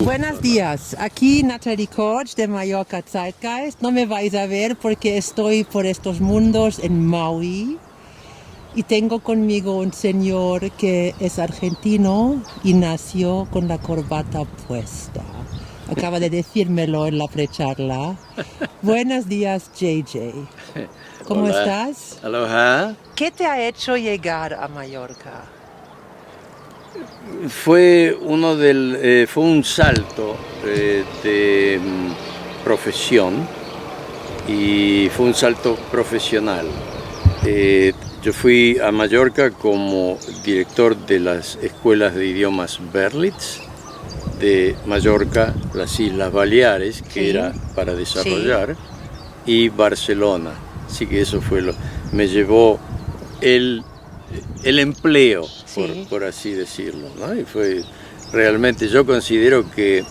Buenos días, aquí Natalie Koch de Mallorca Zeitgeist. No me vais a ver porque estoy por estos mundos en Maui y tengo conmigo un señor que es argentino y nació con la corbata puesta. Acaba de decírmelo en la precharla. Buenos días, JJ. ¿Cómo Hola. estás? Aloha. ¿Qué te ha hecho llegar a Mallorca? Fue un salto de profesión y fue un salto profesional. Yo fui a Mallorca como director de las escuelas de idiomas Berlitz de Mallorca, las Islas Baleares, que Sí. era para desarrollar, y Barcelona. Así que eso fue me llevó el empleo, Sí. por así decirlo, ¿no? Y fue realmente, yo considero que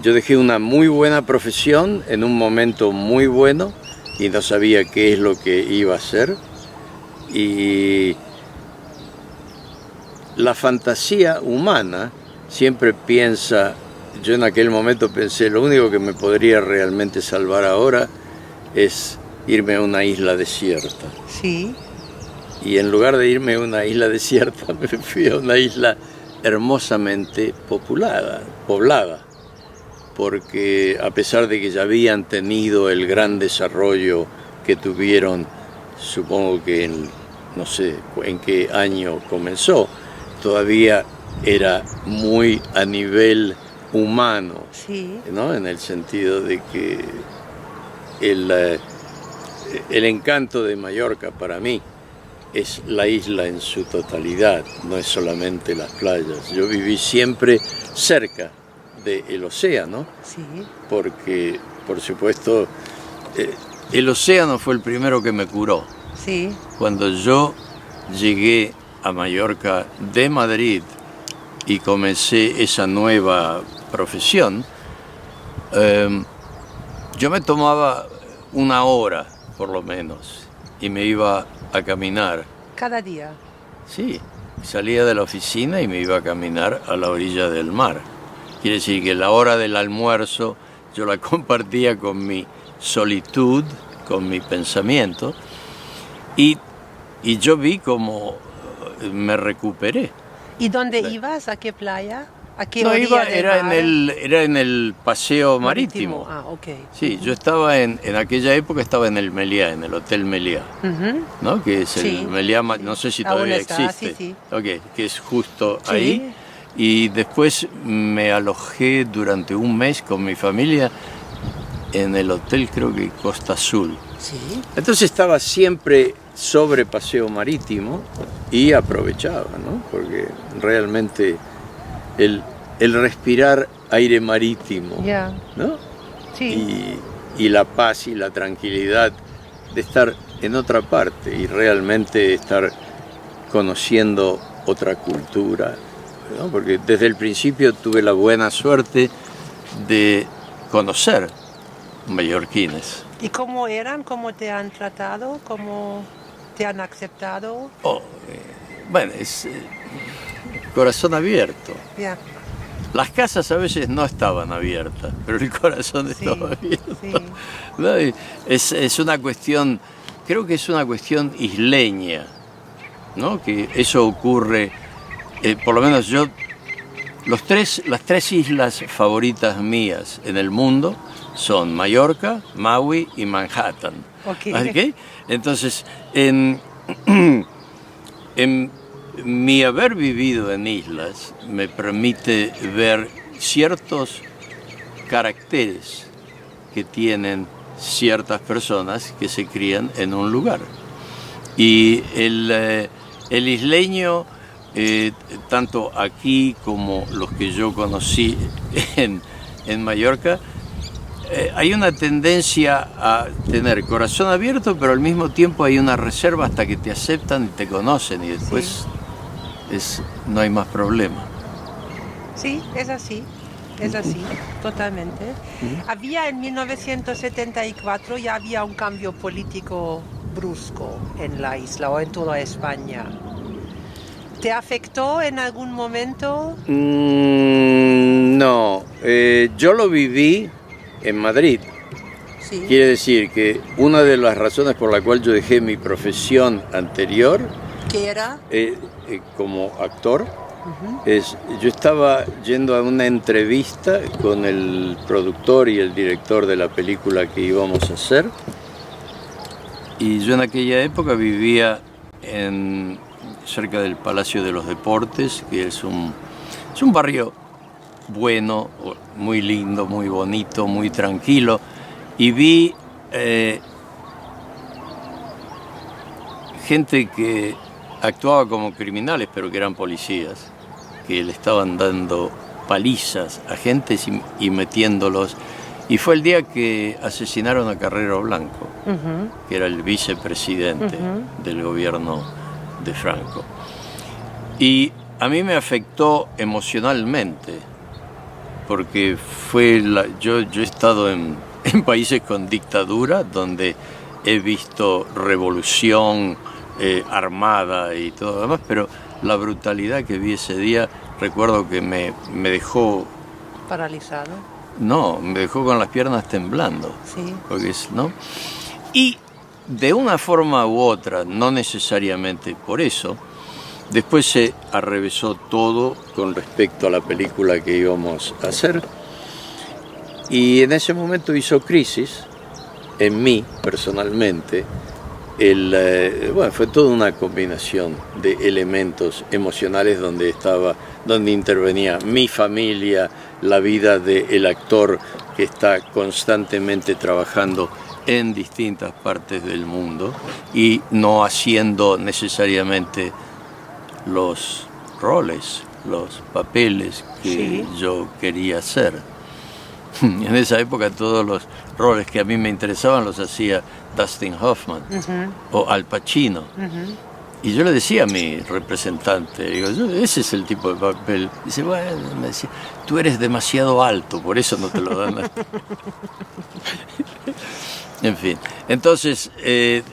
yo dejé una muy buena profesión en un momento muy bueno y no sabía qué es lo que iba a hacer. Y la fantasía humana siempre piensa, yo en aquel momento pensé, lo único que me podría realmente salvar ahora es irme a una isla desierta. Sí. Y en lugar de irme a una isla desierta, me fui a una isla hermosamente poblada, porque a pesar de que ya habían tenido el gran desarrollo que tuvieron, supongo que no sé en qué año comenzó, todavía era muy a nivel humano, Sí. ¿no? En el sentido de que el encanto de Mallorca para mí es la isla en su totalidad, no es solamente las playas. Yo viví siempre cerca del océano, Sí. porque, por supuesto, el océano fue el primero que me curó. Sí. Cuando yo llegué a Mallorca de Madrid y comencé esa nueva profesión, yo me tomaba una hora, por lo menos, y me iba a caminar. Cada día. Sí, salía de la oficina y me iba a caminar a la orilla del mar. Quiere decir que la hora del almuerzo yo la compartía con mi solitud, con mi pensamiento, y yo vi cómo me recuperé. ¿Y dónde ibas? ¿A qué playa? ¿A qué No, orilla del mar? era en el paseo marítimo. Ah, ok. Sí, yo estaba en aquella época estaba en el Meliá, en el Hotel Meliá, Ujú. ¿no? Que es Sí, el Meliá, no sé si Aún todavía está, existe. sí. Ok, que es justo Sí. ahí. Y después me alojé durante un mes con mi familia en el hotel, creo que Costa Azul. Sí. Entonces estaba siempre sobre paseo marítimo y aprovechaba, ¿no? Porque realmente el respirar aire marítimo, Ya. ¿no? Sí. Y la paz y la tranquilidad de estar en otra parte y realmente estar conociendo otra cultura, ¿no? Porque desde el principio tuve la buena suerte de conocer mallorquines. ¿Y cómo eran? ¿Cómo te han tratado? ¿Cómo te han aceptado? Bueno, es corazón abierto. Ya. Las casas a veces no estaban abiertas, pero el corazón Sí, estaba abierto. sí. ¿No? Es una cuestión, creo que es una cuestión isleña, ¿no? Que eso ocurre, por lo menos yo, las tres islas favoritas mías en el mundo son Mallorca, Maui y Manhattan. Ok. ¿Okay? Entonces, en mi haber vivido en islas me permite ver ciertos caracteres que tienen ciertas personas que se crían en un lugar. Y el isleño, tanto aquí como los que yo conocí en Mallorca, hay una tendencia a tener corazón abierto, pero al mismo tiempo hay una reserva hasta que te aceptan y te conocen y después no hay más problema. Sí, es así, totalmente. Había en 1974 ya había un cambio político brusco en la isla o en toda España. ¿Te afectó en algún momento? No, yo lo viví en Madrid. Sí. Quiere decir que una de las razones por la cual yo dejé mi profesión anterior ¿Qué era? como actor es, yo estaba yendo a una entrevista con el productor y el director de la película que íbamos a hacer, y yo en aquella época vivía cerca del Palacio de los Deportes, que es un barrio bueno, muy lindo, muy bonito, muy tranquilo, y vi gente que actuaba como criminales, pero que eran policías, que le estaban dando palizas a gente y metiéndolos. Y fue el día que asesinaron a Carrero Blanco, que era el vicepresidente del gobierno de Franco. Y a mí me afectó emocionalmente, porque yo he estado en países con dictadura, donde he visto revolución armada y todo lo demás, pero la brutalidad que vi ese día, recuerdo que me dejó... Paralizado. No, me dejó con las piernas temblando. Sí. Porque ¿no? Y de una forma u otra, no necesariamente por eso, después se arrevesó todo con respecto a la película que íbamos a hacer. Y en ese momento hizo crisis en mí, personalmente. Fue toda una combinación de elementos emocionales donde intervenía mi familia, la vida del actor que está constantemente trabajando en distintas partes del mundo y no haciendo necesariamente los roles, los papeles que yo quería hacer. En esa época todos los roles que a mí me interesaban los hacía Dustin Hoffman o Al Pacino. Y yo le decía a mi representante, digo, ese es el tipo de papel. Dice, bueno, me decía, tú eres demasiado alto, por eso no te lo dan a ti. En fin, entonces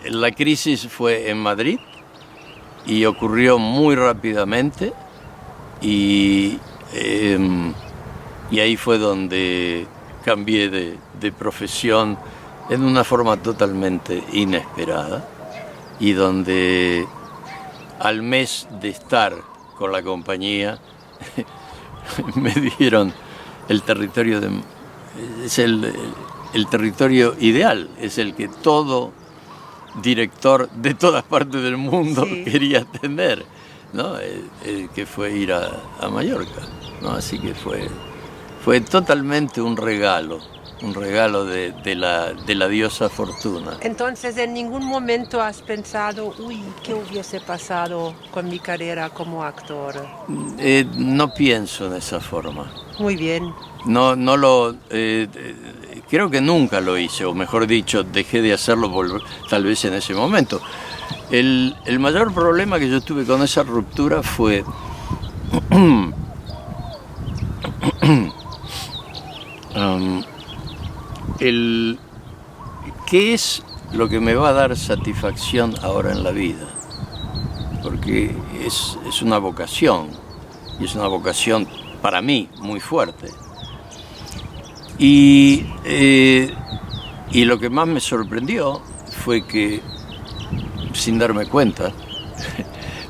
la crisis fue en Madrid y ocurrió muy rápidamente y ahí fue donde cambié de profesión en una forma totalmente inesperada y donde al mes de estar con la compañía me dieron el territorio el territorio ideal, es el que todo director de todas partes del mundo quería tener, ¿no? Que fue ir a Mallorca, ¿no? Así que fue totalmente un regalo de la diosa Fortuna. Entonces, ¿en ningún momento has pensado, qué hubiese pasado con mi carrera como actor? No pienso en esa forma. Muy bien. Creo que nunca lo hice, o mejor dicho, dejé de hacerlo tal vez en ese momento. El mayor problema que yo tuve con esa ruptura fue ¿qué es lo que me va a dar satisfacción ahora en la vida? Porque es una vocación, y es una vocación para mí muy fuerte. Y lo que más me sorprendió fue que, sin darme cuenta,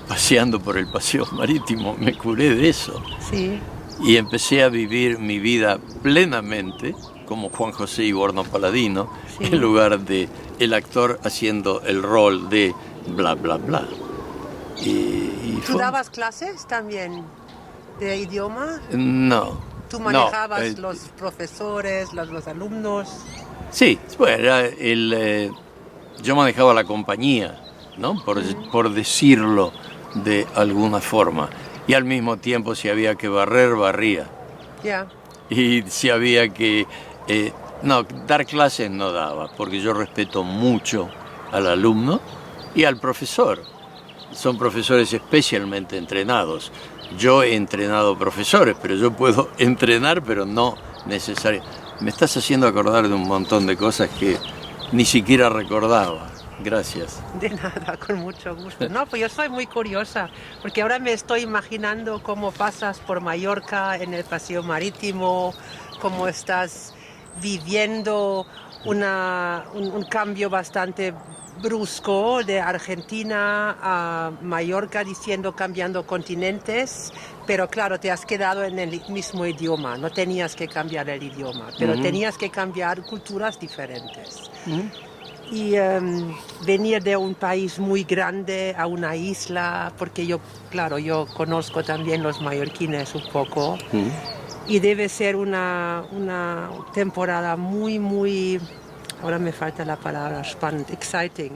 paseando por el paseo marítimo, me curé de eso. Sí. Y empecé a vivir mi vida plenamente, como Juan José Iborno Paladino, en lugar de el actor haciendo el rol de bla, bla, bla. ¿Tú dabas clases también de idioma? No. ¿Tú manejabas los profesores, los alumnos? Sí, bueno, yo manejaba la compañía, ¿no? Por decirlo de alguna forma. Y al mismo tiempo, si había que barrer, barría. Ya. Y si había que... no, dar clases no daba, porque yo respeto mucho al alumno y al profesor. Son profesores especialmente entrenados. Yo he entrenado profesores, pero yo puedo entrenar, pero no necesariamente. Me estás haciendo acordar de un montón de cosas que ni siquiera recordaba. Gracias. De nada, con mucho gusto. No, pues yo soy muy curiosa, porque ahora me estoy imaginando cómo pasas por Mallorca en el paseo marítimo, cómo estás viviendo un cambio bastante brusco de Argentina a Mallorca, cambiando continentes, pero claro, te has quedado en el mismo idioma, no tenías que cambiar el idioma, pero tenías que cambiar culturas diferentes. Y venir de un país muy grande a una isla, porque yo conozco también los mallorquines un poco, y debe ser una temporada muy, ahora me falta la palabra, spannend, exciting,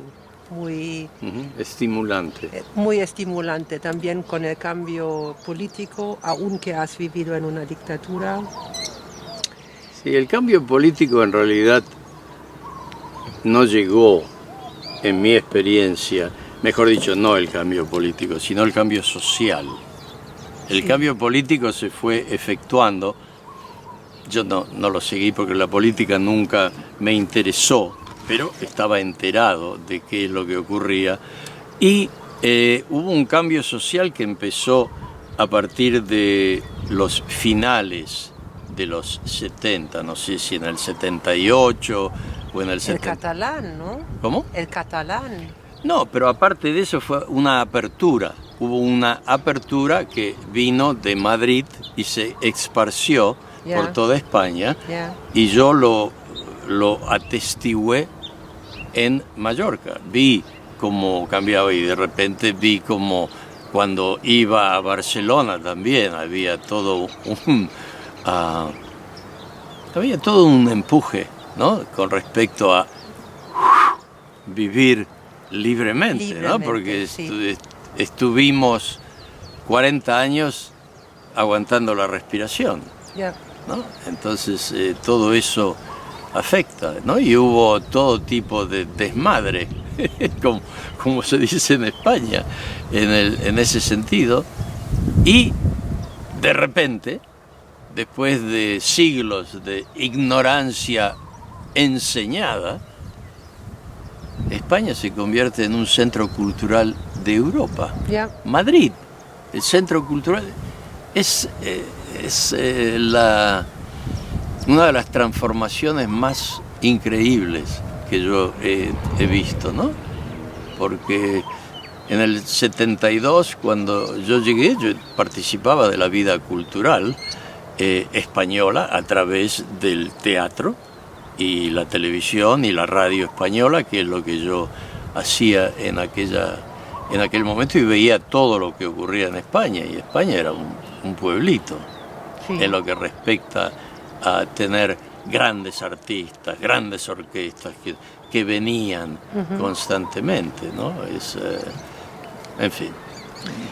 Estimulante. muy estimulante también con el cambio político, aunque has vivido en una dictadura. Sí, el cambio político en realidad no llegó, en mi experiencia, mejor dicho, no el cambio político, sino el cambio social. El cambio político se fue efectuando, yo no lo seguí porque la política nunca me interesó, pero estaba enterado de qué es lo que ocurría. Y hubo un cambio social que empezó a partir de los finales de los 70, no sé si en el 78 o en el 70. El catalán, ¿no? ¿Cómo? El catalán. No, pero aparte de eso fue una apertura. Hubo una apertura que vino de Madrid y se esparció por toda España. Y yo lo atestigué en Mallorca. Vi cómo cambiaba y de repente vi como cuando iba a Barcelona también había todo un empuje, ¿no? Con respecto a vivir libremente, ¿no? Porque estuvimos 40 años aguantando la respiración, ¿no? Entonces todo eso afecta, ¿no? Y hubo todo tipo de desmadre, como se dice en España, en ese sentido. Y de repente, después de siglos de ignorancia enseñada, España se convierte en un centro cultural de Europa. Madrid, el centro cultural, es una de las transformaciones más increíbles que yo he visto, ¿no? Porque en el 72, cuando yo llegué, yo participaba de la vida cultural española a través del teatro y la televisión y la radio española, que es lo que yo hacía en aquel momento, y veía todo lo que ocurría en España, y España era un pueblito, en lo que respecta a tener grandes artistas, grandes orquestas que venían constantemente, ¿no? En fin,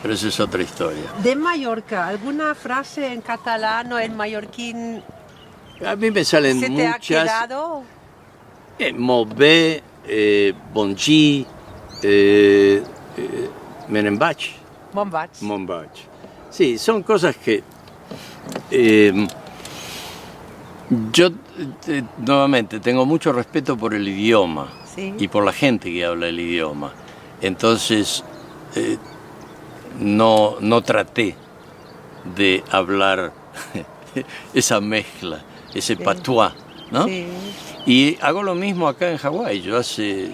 pero esa es otra historia. De Mallorca, ¿alguna frase en catalán o en mallorquín? A mí me salen muchas. ¿Se te ha quedado? Molt bé, bon dia, me n'en vaig. Me'n vaig. Sí, son cosas que yo nuevamente tengo mucho respeto por el idioma y por la gente que habla el idioma. Entonces no traté de hablar esa mezcla, ese patois, ¿no? Sí. Y hago lo mismo acá en Hawái. Yo hace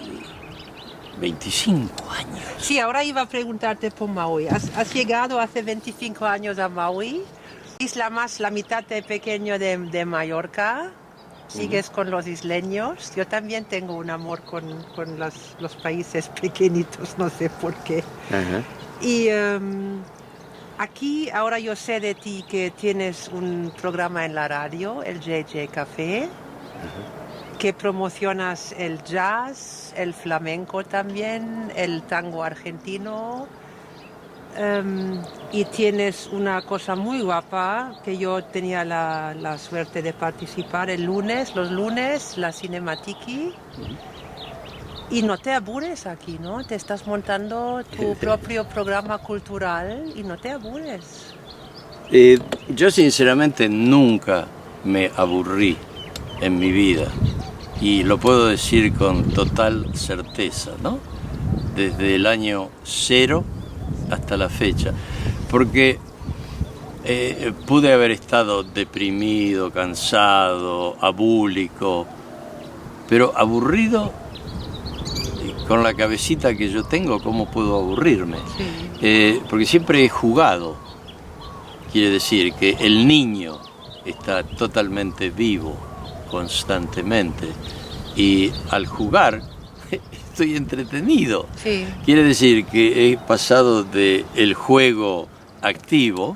25 años. Sí, ahora iba a preguntarte por Maui. ¿Has llegado hace 25 años a Maui? Isla más la mitad de pequeño de Mallorca. ¿Sigues con los isleños? Yo también tengo un amor con los países pequeñitos, no sé por qué. Y aquí ahora yo sé de ti que tienes un programa en la radio, el JJ Café, que promocionas el jazz, el flamenco también, el tango argentino. Y tienes una cosa muy guapa que yo tenía la suerte de participar los lunes, la Cinematiki. Y no te aburres aquí, ¿no? Te estás montando tu propio programa cultural y no te aburres. Yo sinceramente nunca me aburrí en mi vida. y lo puedo decir con total certeza, ¿no? Desde el año 0 hasta la fecha, porque pude haber estado deprimido, cansado, abúlico, pero aburrido, con la cabecita que yo tengo, ¿cómo puedo aburrirme? Sí. Porque siempre he jugado, quiere decir que el niño está totalmente vivo, constantemente, y al jugar estoy entretenido. Sí. Quiere decir que he pasado del juego activo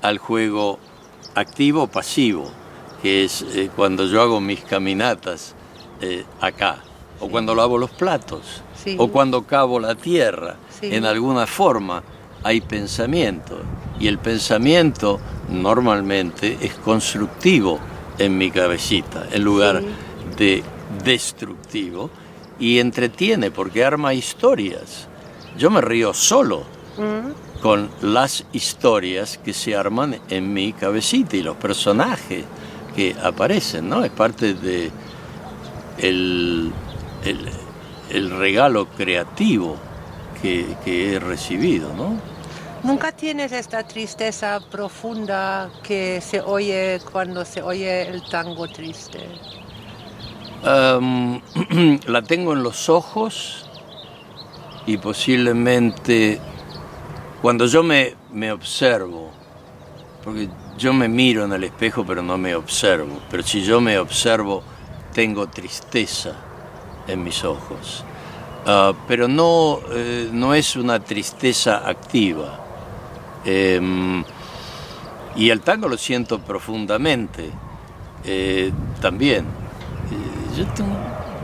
al juego activo-pasivo, que es cuando yo hago mis caminatas acá, o cuando lavo los platos, Sí. o cuando cavo la tierra. Sí. En alguna forma hay pensamiento, y el pensamiento normalmente es constructivo en mi cabecita, en lugar de destructivo, y entretiene porque arma historias. Yo me río solo con las historias que se arman en mi cabecita y los personajes que aparecen, ¿no? Es parte de el regalo creativo que he recibido, ¿no? ¿Nunca tienes esta tristeza profunda que se oye cuando se oye el tango triste? La tengo en los ojos y posiblemente cuando yo me observo, porque yo me miro en el espejo pero no me observo, pero si yo me observo tengo tristeza en mis ojos, pero no es una tristeza activa. Y el tango lo siento profundamente también.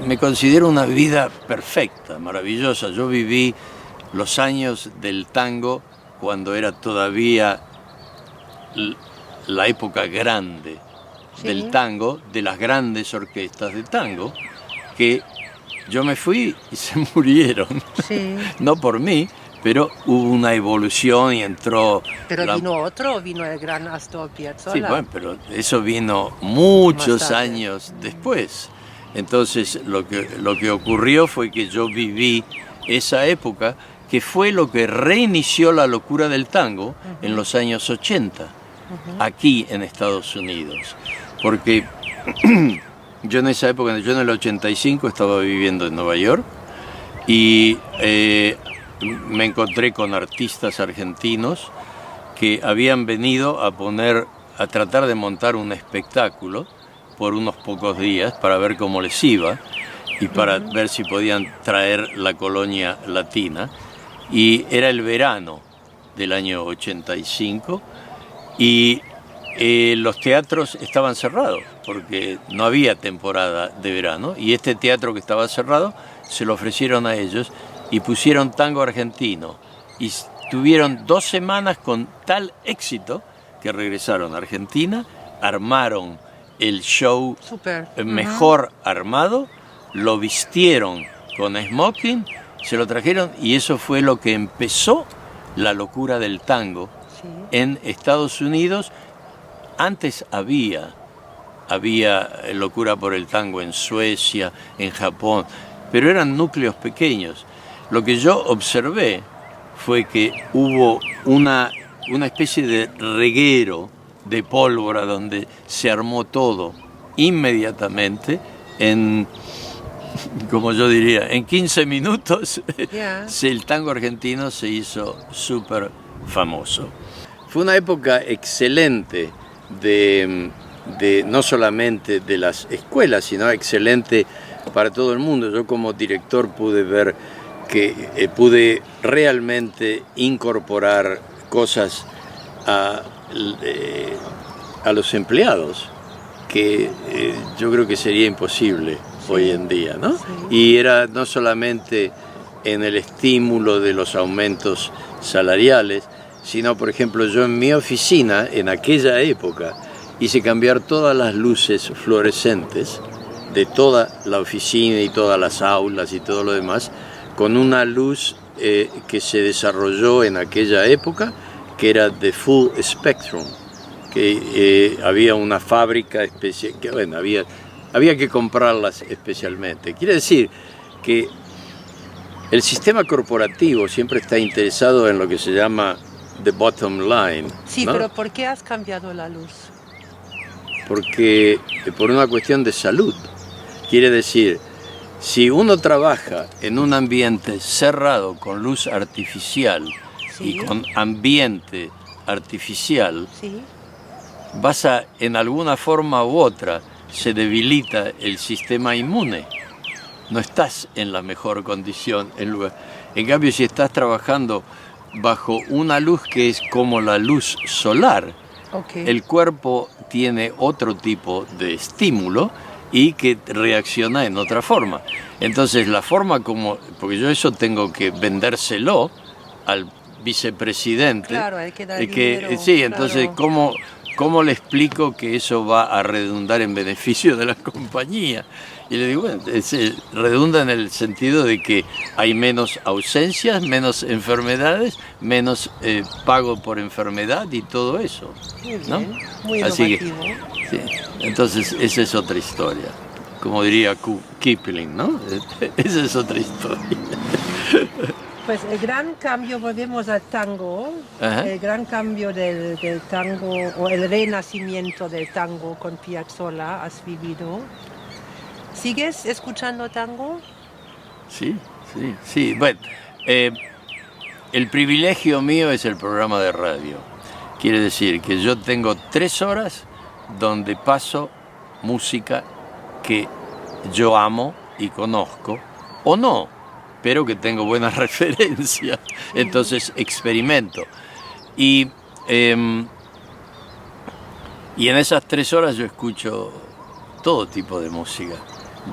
Me considero una vida perfecta, maravillosa. Yo viví los años del tango cuando era todavía la época grande del tango, de las grandes orquestas de tango, que yo me fui y se murieron. Sí. No por mí, pero hubo una evolución y entró... Pero vino otro, vino el gran Astor Piazzolla. Sí, bueno, pero eso vino muchos Más tarde. años después. Entonces lo que ocurrió fue que yo viví esa época, que fue lo que reinició la locura del tango en los años 80, aquí en Estados Unidos. Porque yo en esa época, yo en el 85 estaba viviendo en Nueva York y me encontré con artistas argentinos que habían venido a tratar de montar un espectáculo por unos pocos días para ver cómo les iba y para ver si podían traer la colonia latina. Y era el verano del año 85 y los teatros estaban cerrados porque no había temporada de verano, y este teatro que estaba cerrado se lo ofrecieron a ellos y pusieron tango argentino y tuvieron 2 semanas con tal éxito que regresaron a Argentina, armaron el show mejor armado, lo vistieron con smoking, se lo trajeron, y eso fue lo que empezó la locura del tango en Estados Unidos. Antes había locura por el tango en Suecia, en Japón, pero eran núcleos pequeños. Lo que yo observé fue que hubo una especie de reguero de pólvora donde se armó todo inmediatamente como yo diría, en 15 minutos el tango argentino se hizo súper famoso. Fue una época excelente no solamente de las escuelas, sino excelente para todo el mundo. Yo como director pude ver que pude realmente incorporar cosas a los empleados que yo creo que sería imposible hoy en día, ¿no? Y era no solamente en el estímulo de los aumentos salariales, sino, por ejemplo, yo en mi oficina, en aquella época, hice cambiar todas las luces fluorescentes de toda la oficina y todas las aulas y todo lo demás, con una luz que se desarrolló en aquella época, que era de full spectrum, que había una fábrica especial, que bueno, había había que comprarlas especialmente. Quiere decir que el sistema corporativo siempre está interesado en lo que se llama the bottom line. Sí, ¿no? pero ¿por qué has cambiado la luz? Porque por una cuestión de salud. Quiere decir, si uno trabaja en un ambiente cerrado con luz artificial Sí. y con ambiente artificial, Sí. en alguna forma u otra, se debilita el sistema inmune. No estás en la mejor condición. En cambio, si estás trabajando bajo una luz que es como la luz solar, Okay. el cuerpo tiene otro tipo de estímulo y que reacciona en otra forma. Entonces, la forma como... Porque yo eso tengo que vendérselo al vicepresidente. Claro, hay que dar dinero, sí, claro. entonces, ¿cómo le explico que eso va a redundar en beneficio de la compañía? Y le digo, bueno, redunda en el sentido de que hay menos ausencias, menos enfermedades, menos pago por enfermedad y todo eso. Muy bien, ¿no? muy Así innovativo. sí. Entonces, esa es otra historia. Como diría Kipling, ¿no? Esa es otra historia. Pues el gran cambio, volvemos al tango, Ajá. el gran cambio del tango, o el renacimiento del tango con Piazzolla has vivido. ¿Sigues escuchando tango? Sí, sí, sí. Bueno, el privilegio mío es el programa de radio. Quiere decir que yo tengo 3 horas donde paso música que yo amo y conozco, o no, pero que tengo buenas referencias. Entonces experimento. Y en esas 3 horas yo escucho todo tipo de música.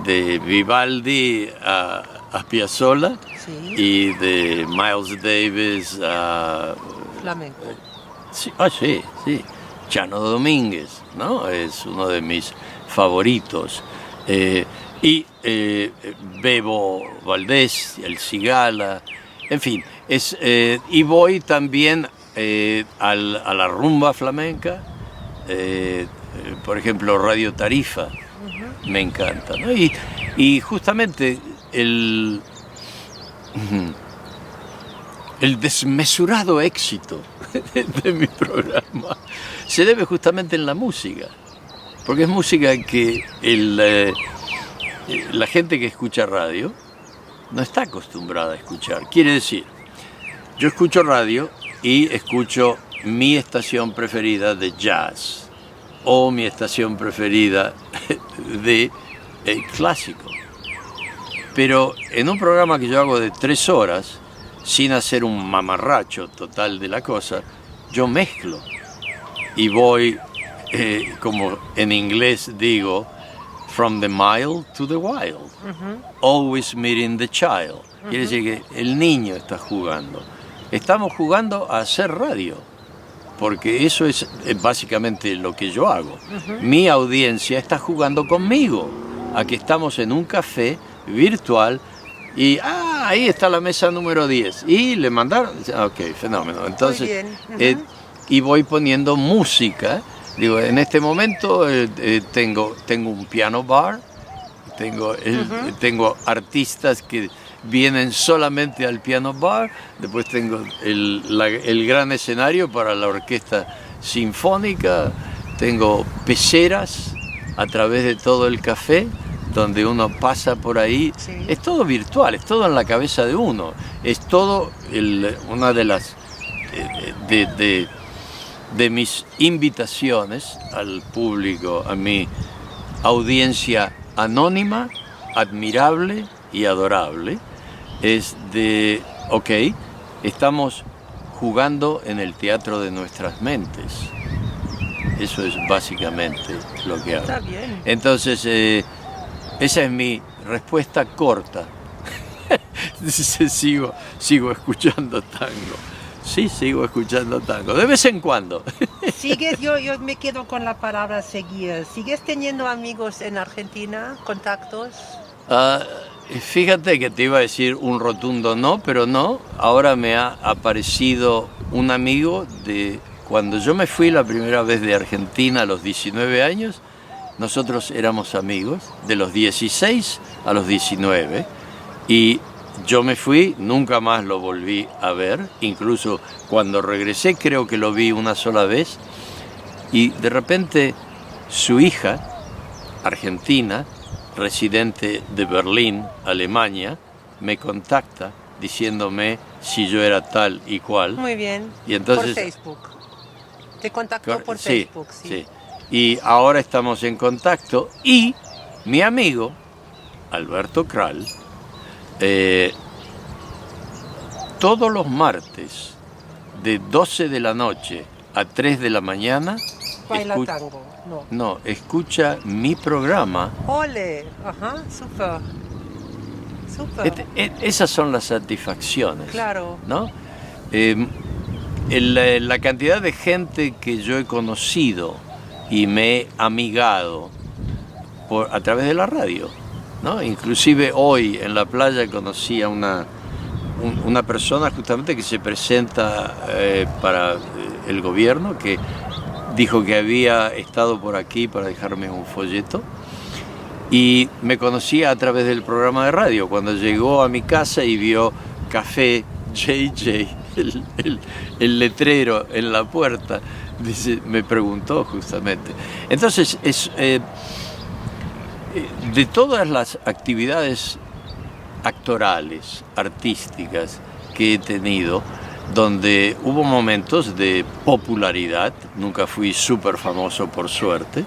De Vivaldi a Piazzolla Sí. y de Miles Davis a... Flamenco. Sí, sí. Chano Domínguez, ¿no? Es uno de mis favoritos. Bebo Valdés, El Cigala, en fin. Y voy también a la rumba flamenca, por ejemplo, Radio Tarifa. Me encanta, ¿no? Y justamente el desmesurado éxito de mi programa se debe justamente en la música, porque es música que la gente que escucha radio no está acostumbrada a escuchar. Quiere decir, yo escucho radio y escucho mi estación preferida de jazz o mi estación preferida de clásico. Pero en un programa que yo hago de 3 horas, sin hacer un mamarracho total de la cosa, yo mezclo y voy, como en inglés digo, from the mild to the wild, always meeting the child. Quiere decir que el niño está jugando. Estamos jugando a hacer radio, porque eso es básicamente lo que yo hago. Mi audiencia está jugando conmigo, a que estamos en un café virtual y ahí está la mesa número 10 y le mandaron, ok, fenómeno. Entonces, y voy poniendo música. Digo, en este momento tengo un piano bar, tengo artistas que vienen solamente al piano bar, después tengo el gran escenario para la orquesta sinfónica, tengo peceras a través de todo el café, donde uno pasa por ahí. Sí. Es todo virtual, es todo en la cabeza de uno, es todo una de las de mis invitaciones al público, a mi audiencia anónima, admirable y adorable, es de, ok, estamos jugando en el teatro de nuestras mentes. Eso es básicamente lo que hago. Está bien. Entonces, esa es mi respuesta corta. Sigo escuchando tango. Sí, sigo escuchando tango, de vez en cuando. ¿Sigues? Yo me quedo con la palabra seguir. ¿Sigues teniendo amigos en Argentina, contactos? Fíjate que te iba a decir un rotundo no, pero no. Ahora me ha aparecido un amigo de cuando yo me fui la primera vez de Argentina a los 19 años. nosotros éramos amigos de los 16 a los 19 y yo me fui, nunca más lo volví a ver, incluso cuando regresé creo que lo vi una sola vez y de repente su hija, argentina, residente de Berlín, Alemania, me contacta diciéndome si yo era tal y cual. Muy bien. Y entonces, por Facebook. Te contactó por sí, Facebook, sí. Sí. Y ahora estamos en contacto y mi amigo, Alberto Kral, todos los martes de 12 de la noche a 3 de la mañana Baila tango, no. No, escucha mi programa. Ole, ajá, súper. Súper. Esas son las satisfacciones. Claro. ¿No? La cantidad de gente que yo he conocido y me he amigado a través de la radio, ¿no? Inclusive hoy en la playa conocí a una persona justamente que se presenta para el gobierno, que dijo que había estado por aquí para dejarme un folleto y me conocía a través del programa de radio. Cuando llegó a mi casa y vio Café JJ, el letrero en la puerta, me preguntó justamente. Entonces, de todas las actividades actorales, artísticas que he tenido, donde hubo momentos de popularidad, nunca fui súper famoso por suerte,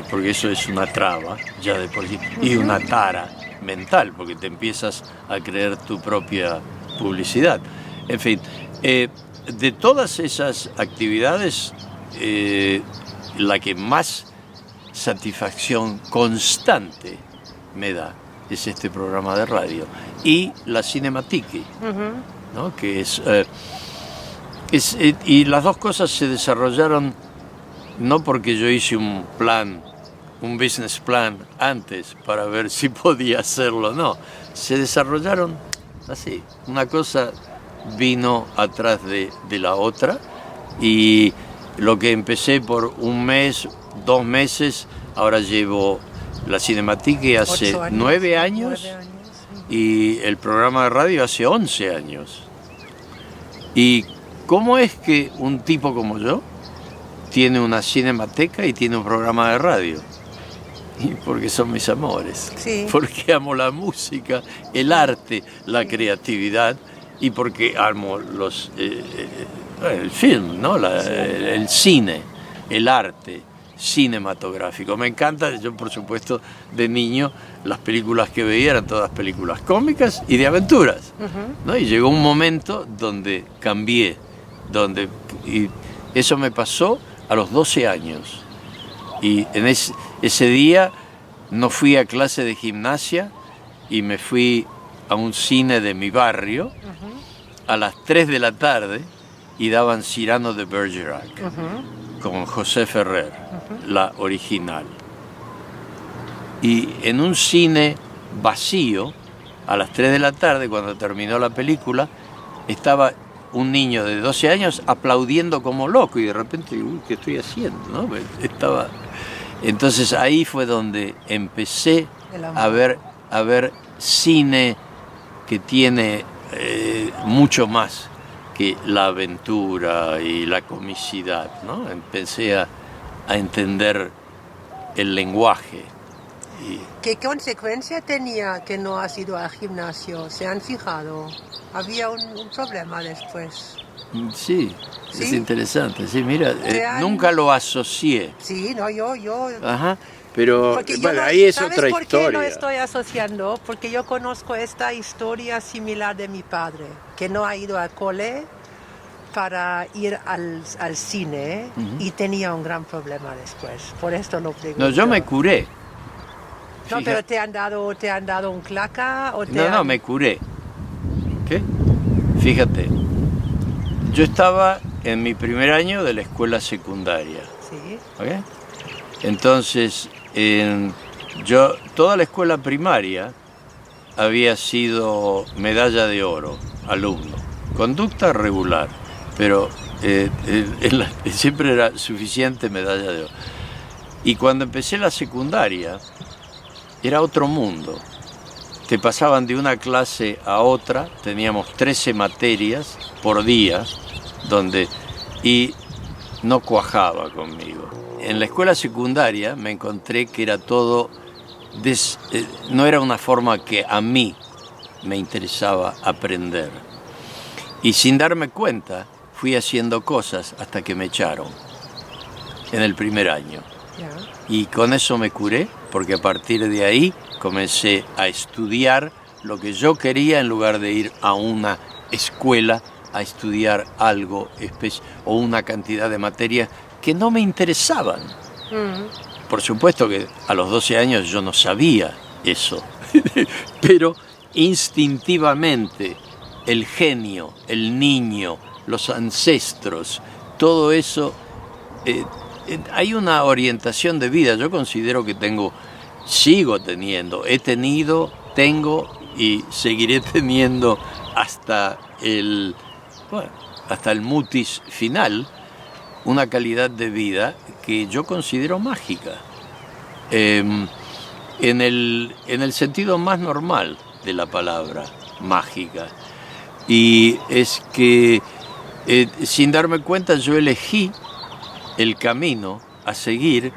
porque eso es una traba ya de por sí, y una tara mental, porque te empiezas a creer tu propia publicidad. En fin, de todas esas actividades, la que más satisfacción constante me da es este programa de radio y la Cinematique, ¿no? Que y las dos cosas se desarrollaron no porque yo hice un business plan antes para ver si podía hacerlo, no, se desarrollaron así, una cosa vino atrás de la otra y lo que empecé por un mes, 2 meses, ahora llevo la Cinematique hace 9 años y el programa de radio hace 11 años. ¿Y cómo es que un tipo como yo tiene una cinemateca y tiene un programa de radio? Y porque son mis amores, sí. Porque amo la música, el arte, la creatividad y porque amo el film, ¿no? El cine, el arte cinematográfico. Me encanta, yo por supuesto de niño las películas que veía eran todas películas cómicas y de aventuras, ¿no? Y llegó un momento donde cambié, y eso me pasó a los 12 años y en ese día no fui a clase de gimnasia y me fui a un cine de mi barrio a las 3 de la tarde y daban Cyrano de Bergerac con José Ferrer, la original. Y en un cine vacío, a las 3 de la tarde, cuando terminó la película, estaba un niño de 12 años aplaudiendo como loco y de repente, uy, ¿qué estoy haciendo? ¿No? Entonces ahí fue donde empecé a ver cine que tiene mucho más que la aventura y la comicidad, ¿no? Empecé a entender el lenguaje. ¿Qué consecuencia tenía que no has ido al gimnasio? ¿Se han fijado? Había un problema después. Sí, ¿Sí? Es interesante. Sí, mira, nunca lo asocié. Sí, no, yo. Ajá, pero bueno, ahí es ¿sabes otra por historia. qué lo estoy asociando? Porque yo conozco esta historia similar de mi padre, que no ha ido al cole para ir al cine y tenía un gran problema después. Por esto lo pregunto. No, yo me curé. No, Fíjate. pero ¿te han dado un claca? O No, me curé. ¿Qué? Fíjate, yo estaba en mi primer año de la escuela secundaria. Sí. ¿Ok? Entonces, toda la escuela primaria había sido medalla de oro, alumno. Conducta regular, pero siempre era suficiente medalla de oro. Y cuando empecé la secundaria, era otro mundo. Te pasaban de una clase a otra, teníamos 13 materias por día, y no cuajaba conmigo. En la escuela secundaria me encontré que era todo, no era una forma que a mí me interesaba aprender. Y sin darme cuenta, fui haciendo cosas hasta que me echaron en el primer año. Y con eso me curé, porque a partir de ahí comencé a estudiar lo que yo quería en lugar de ir a una escuela a estudiar algo o una cantidad de materias que no me interesaban. Por supuesto que a los 12 años yo no sabía eso, pero instintivamente el genio, el niño, los ancestros, todo eso, hay una orientación de vida. Yo considero que sigo teniendo, he tenido, tengo y seguiré teniendo hasta el mutis final, una calidad de vida que yo considero mágica, en el sentido más normal de la palabra, mágica. Y es que sin darme cuenta yo elegí el camino a seguir,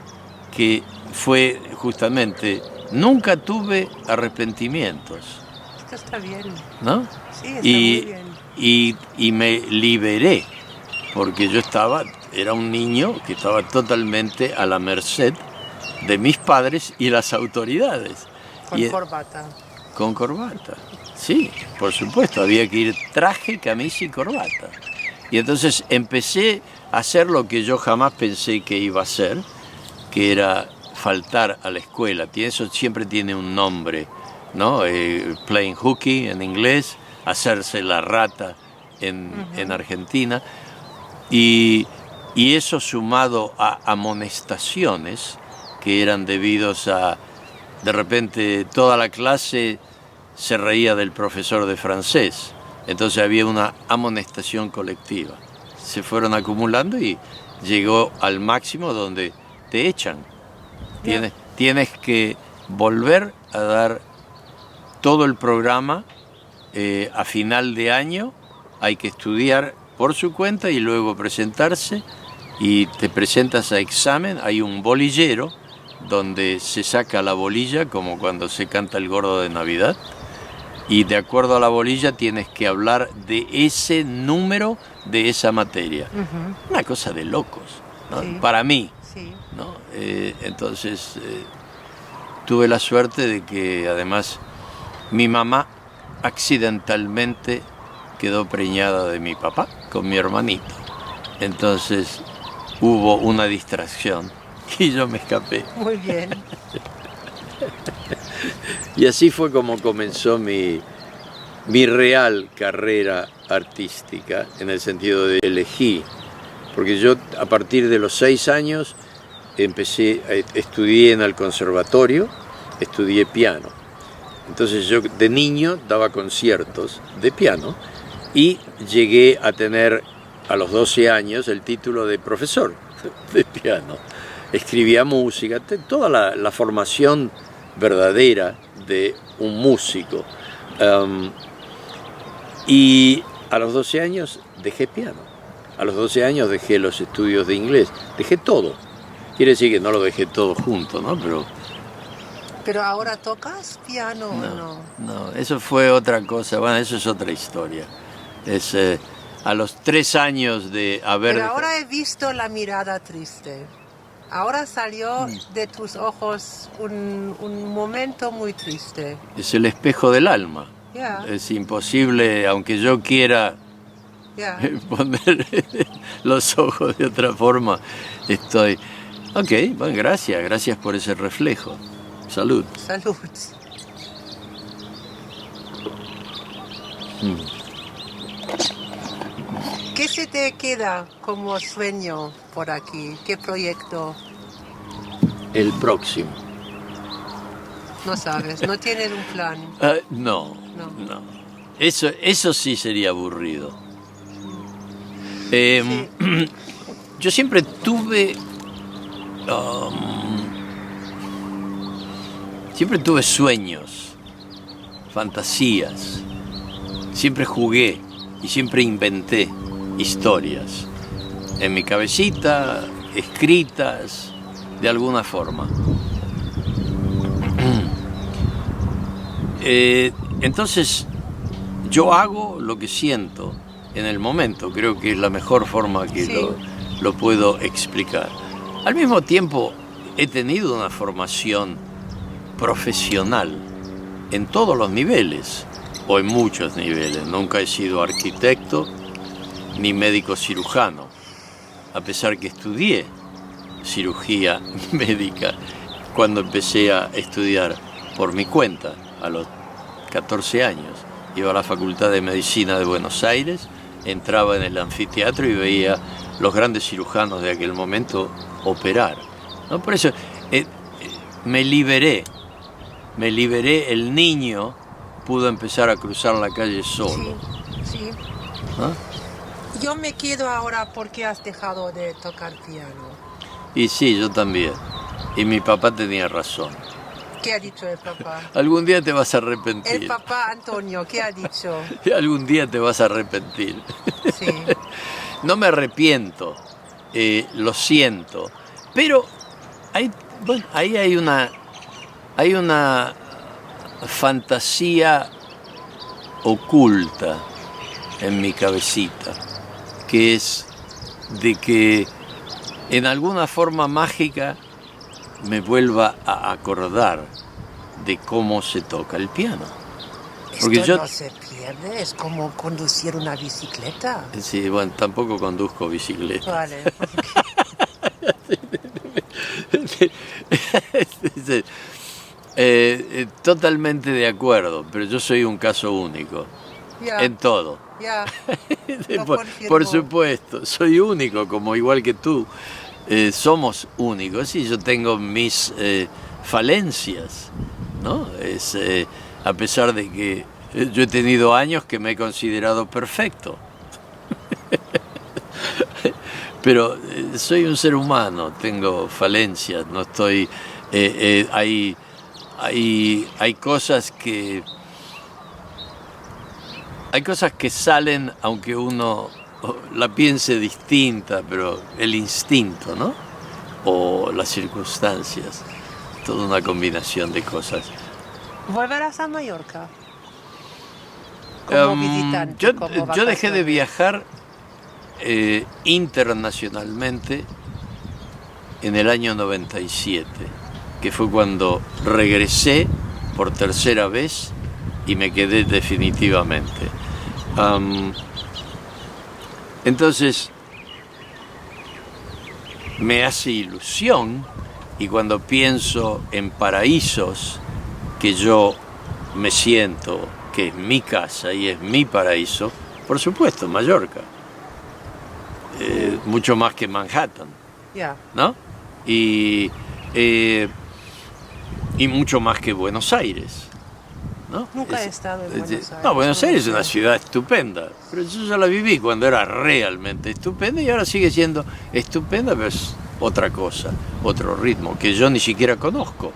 que fue justamente, nunca tuve arrepentimientos. Esto está bien. ¿No? Sí, está muy bien. Y me liberé, porque era un niño que estaba totalmente a la merced de mis padres y las autoridades. Con corbata. Con corbata, sí, por supuesto, había que ir traje, camisa y corbata. Y entonces empecé a hacer lo que yo jamás pensé que iba a hacer, que era faltar a la escuela. Eso siempre tiene un nombre, ¿no? Playing hooky en inglés, hacerse la rata en Argentina. Y eso sumado a amonestaciones que eran debidos a, de repente, toda la clase se reía del profesor de francés. Entonces había una amonestación colectiva. Se fueron acumulando y llegó al máximo donde te echan. Tienes que volver a dar todo el programa a final de año. Hay que estudiar por su cuenta y luego presentarse. Y te presentas a examen. Hay un bolillero donde se saca la bolilla, como cuando se canta el gordo de Navidad. Y de acuerdo a la bolilla tienes que hablar de ese número de esa materia. Una cosa de locos, ¿no? Sí. Para mí. Sí. ¿No? Entonces tuve la suerte de que además mi mamá accidentalmente quedó preñada de mi papá con mi hermanito. Entonces hubo una distracción y yo me escapé. Muy bien. Y así fue como comenzó mi real carrera artística, en el sentido de elegí, porque yo a partir de los 6 años estudié en el conservatorio, estudié piano. Entonces yo de niño daba conciertos de piano y llegué a tener a los 12 años el título de profesor de piano. Escribía música, toda la formación verdadera de un músico. Y a los 12 años dejé piano. A los 12 años dejé los estudios de inglés. Dejé todo. Quiere decir que no lo dejé todo junto, ¿no? ¿Pero ahora tocas piano o no? No, eso fue otra cosa. Bueno, eso es otra historia. Es a los 3 años de haber... Pero ahora he visto la mirada triste. Ahora salió de tus ojos un momento muy triste. Es el espejo del alma. Yeah. Es imposible, aunque yo quiera poner los ojos de otra forma, estoy... Ok, bueno, gracias por ese reflejo. Salud. Salud. ¿Qué se te queda como sueño por aquí? ¿Qué proyecto? El próximo. No sabes, no tienes un plan. No. Eso sí sería aburrido. Sí. Yo siempre tuve Siempre tuve sueños, fantasías, siempre jugué y siempre inventé historias en mi cabecita, escritas de alguna forma. Entonces, yo hago lo que siento en el momento, creo que es la mejor forma que Sí. lo puedo explicar. Al mismo tiempo, he tenido una formación profesional en todos los niveles, o en muchos niveles. Nunca he sido arquitecto ni médico cirujano, a pesar que estudié cirugía médica cuando empecé a estudiar por mi cuenta a los 14 años. Iba a la Facultad de Medicina de Buenos Aires, entraba en el anfiteatro y veía los grandes cirujanos de aquel momento operar, ¿no? Por eso me liberé, el niño pudo empezar a cruzar la calle solo. Sí, sí. ¿Ah? Yo me quedo ahora porque has dejado de tocar piano. Y sí, yo también. Y mi papá tenía razón. ¿Qué ha dicho el papá? Algún día te vas a arrepentir. El papá Antonio, ¿qué ha dicho? Algún día te vas a arrepentir. Sí. No me arrepiento, lo siento. Pero bueno, ahí hay una fantasía oculta en mi cabecita, que es de que en alguna forma mágica me vuelva a acordar de cómo se toca el piano. Porque Esto yo, no se pierde, es como conducir una bicicleta. sí, bueno, tampoco conduzco bicicleta. Vale. Totalmente de acuerdo, pero yo soy un caso único Ya, en todo. ya. Lo Por confirmo. supuesto, soy único, como igual que tú. Somos únicos y yo tengo mis falencias, ¿no? A pesar de que yo he tenido años que me he considerado perfecto. Pero soy un ser humano, tengo falencias, no estoy... hay cosas que... Hay cosas que salen aunque uno la piense distinta, pero el instinto, ¿no? O las circunstancias, toda una combinación de cosas. ¿Volverás a Mallorca? Como visitante, Yo dejé de viajar internacionalmente en el año 97, que fue cuando regresé por tercera vez y me quedé definitivamente. Entonces, me hace ilusión, y cuando pienso en paraísos que yo me siento que es mi casa y es mi paraíso, por supuesto, Mallorca. Mucho más que Manhattan, Ya. ¿no? Y mucho más que Buenos Aires, ¿no? Nunca he estado en Buenos Aires. No, Buenos No Aires es sé. una ciudad estupenda, pero yo ya la viví cuando era realmente estupenda y ahora sigue siendo estupenda, pero es otra cosa, otro ritmo que yo ni siquiera conozco.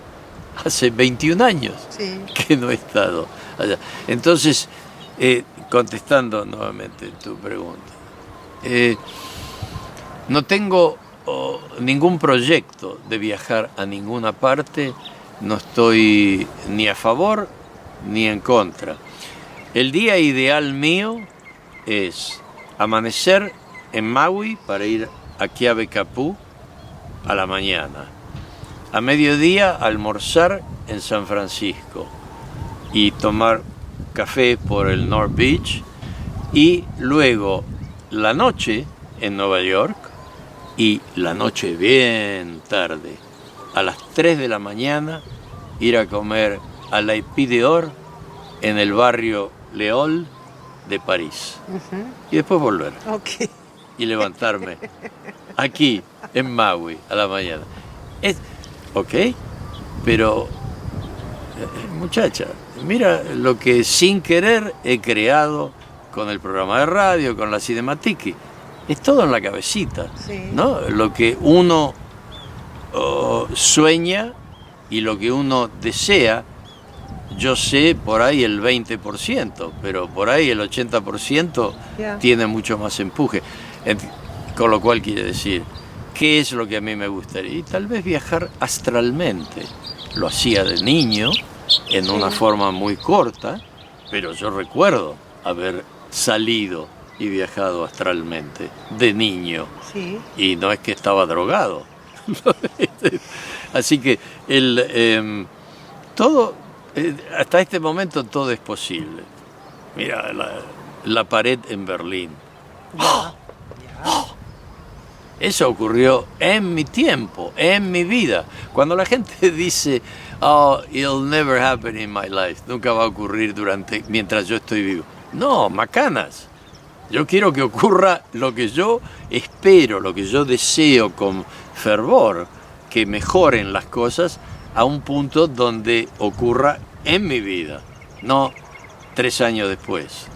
Hace 21 años Sí. que no he estado allá. Entonces, contestando nuevamente tu pregunta, no tengo ningún proyecto de viajar a ninguna parte, no estoy ni a favor ni en contra. El día ideal mío es amanecer en Maui para ir a Quiabecapú a la mañana. A mediodía almorzar en San Francisco y tomar café por el North Beach y luego la noche en Nueva York y la noche bien tarde, a las 3 de la mañana, ir a comer a la Épide d'Or en el barrio Leol de París. Y después volver Ok. y levantarme aquí en Maui a la mañana. Ok, pero muchacha, mira lo que sin querer he creado con el programa de radio, con la Cinematique. Es todo en la cabecita, Sí. ¿no? Lo que uno sueña y lo que uno desea, yo sé por ahí el 20%, pero por ahí el 80% Yeah. tiene mucho más empuje. Con lo cual quiere decir, ¿qué es lo que a mí me gustaría? Y tal vez viajar astralmente. Lo hacía de niño, en una forma muy corta, pero yo recuerdo haber salido y viajado astralmente de niño. Sí. Y no es que estaba drogado. Así que todo, hasta este momento todo es posible. Mira, la pared en Berlín. Ya. Eso ocurrió en mi tiempo, en mi vida. Cuando la gente dice, oh, it'll never happen in my life, nunca va a ocurrir mientras yo estoy vivo. No, macanas. Yo quiero que ocurra lo que yo espero, lo que yo deseo con fervor, que mejoren las cosas a un punto donde ocurra en mi vida, no 3 años después,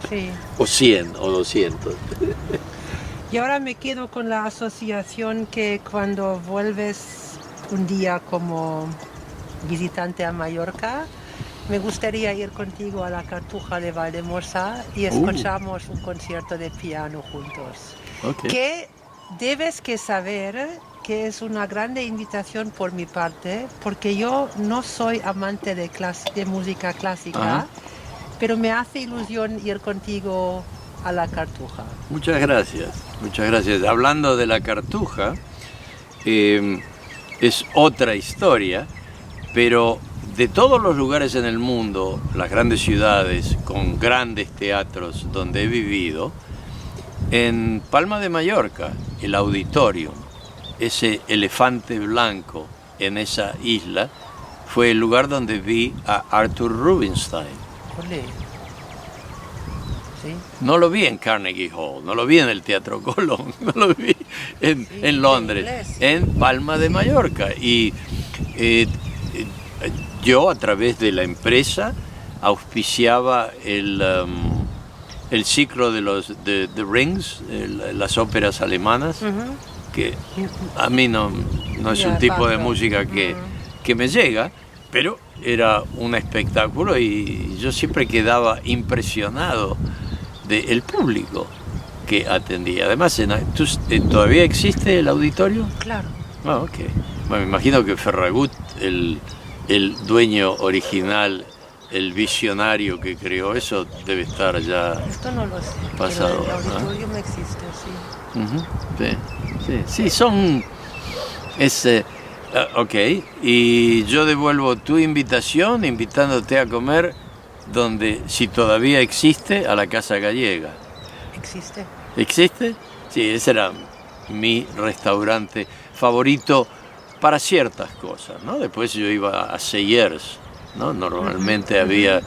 Sí. o 100 o 200. Y ahora me quedo con la asociación que cuando vuelves un día como visitante a Mallorca, me gustaría ir contigo a la Cartuja de Valldemosa y escuchamos un concierto de piano juntos. Okay. Que debes que saber que es una grande invitación por mi parte, porque yo no soy amante de música clásica, Ajá. pero me hace ilusión ir contigo a la Cartuja. Muchas gracias, muchas gracias. Hablando de la Cartuja, es otra historia, pero de todos los lugares en el mundo, las grandes ciudades con grandes teatros donde he vivido, en Palma de Mallorca, el Auditorium, ese elefante blanco en esa isla, fue el lugar donde vi a Arthur Rubinstein. Olé. Sí. No lo vi en Carnegie Hall, no lo vi en el Teatro Colón, no lo vi en Londres, en Palma de Mallorca. Y yo, a través de la empresa, auspiciaba el ciclo de The Rings, las óperas alemanas, que a mí no es un tipo de música que me llega, pero era un espectáculo y yo siempre quedaba impresionado del público que atendía. Además, ¿todavía existe el auditorio? Claro. Ah, ok. Bueno, me imagino que Ferragut, el dueño original, el visionario que creó eso, debe estar ya Esto no lo sé. pasado. Pero el auditorio no existe, sí. Sí, son... ok, y yo devuelvo tu invitación invitándote a comer donde, si todavía existe, a la Casa Gallega. Existe. ¿Existe? Sí, ese era mi restaurante favorito para ciertas cosas, ¿no? Después yo iba a Seyers, ¿no? Normalmente había,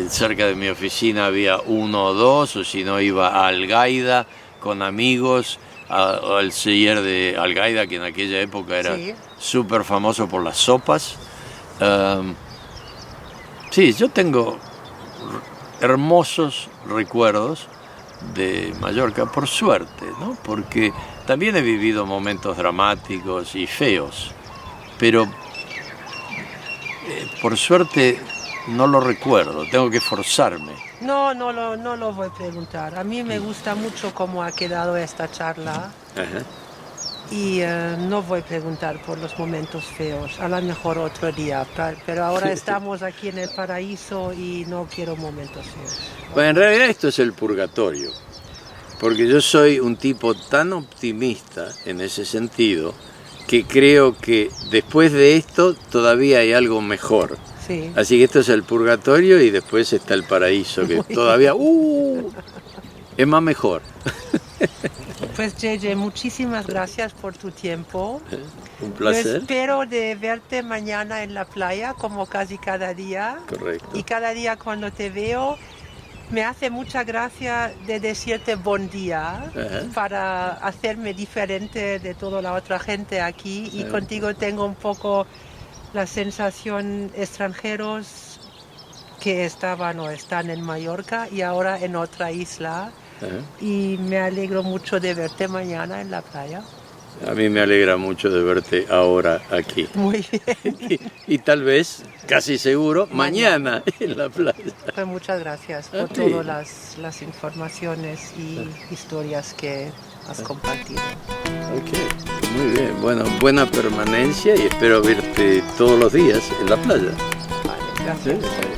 cerca de mi oficina había uno o dos, o si no iba a Algaida con amigos, al Seyer de Algaida, que en aquella época era súper famoso por las sopas. Sí, yo tengo hermosos recuerdos de Mallorca, por suerte, ¿no? Porque también he vivido momentos dramáticos y feos, pero por suerte no lo recuerdo, tengo que forzarme. No lo voy a preguntar. A mí me gusta mucho cómo ha quedado esta charla. Ajá. Y no voy a preguntar por los momentos feos, a lo mejor otro día, pero ahora estamos aquí en el paraíso y no quiero momentos feos. Bueno, en realidad esto es el purgatorio, porque yo soy un tipo tan optimista en ese sentido que creo que después de esto todavía hay algo mejor. Sí. Así que esto es el purgatorio y después está el paraíso, que todavía es más mejor. Pues JJ, muchísimas gracias por tu tiempo. Un placer. Yo espero de verte mañana en la playa, como casi cada día. Correcto. Y cada día cuando te veo, me hace mucha gracia de decirte buen día, para hacerme diferente de toda la otra gente aquí. Y contigo tengo un poco la sensación extranjeros que estaban o están en Mallorca y ahora en otra isla. Y me alegro mucho de verte mañana en la playa. A mí me alegra mucho de verte ahora aquí. Muy bien. Y tal vez, casi seguro, mañana en la playa. Pues muchas gracias por ti. todas las informaciones y historias que has compartido. Ok, muy bien. Bueno, buena permanencia y espero verte todos los días en la playa. Vale, gracias. Sí.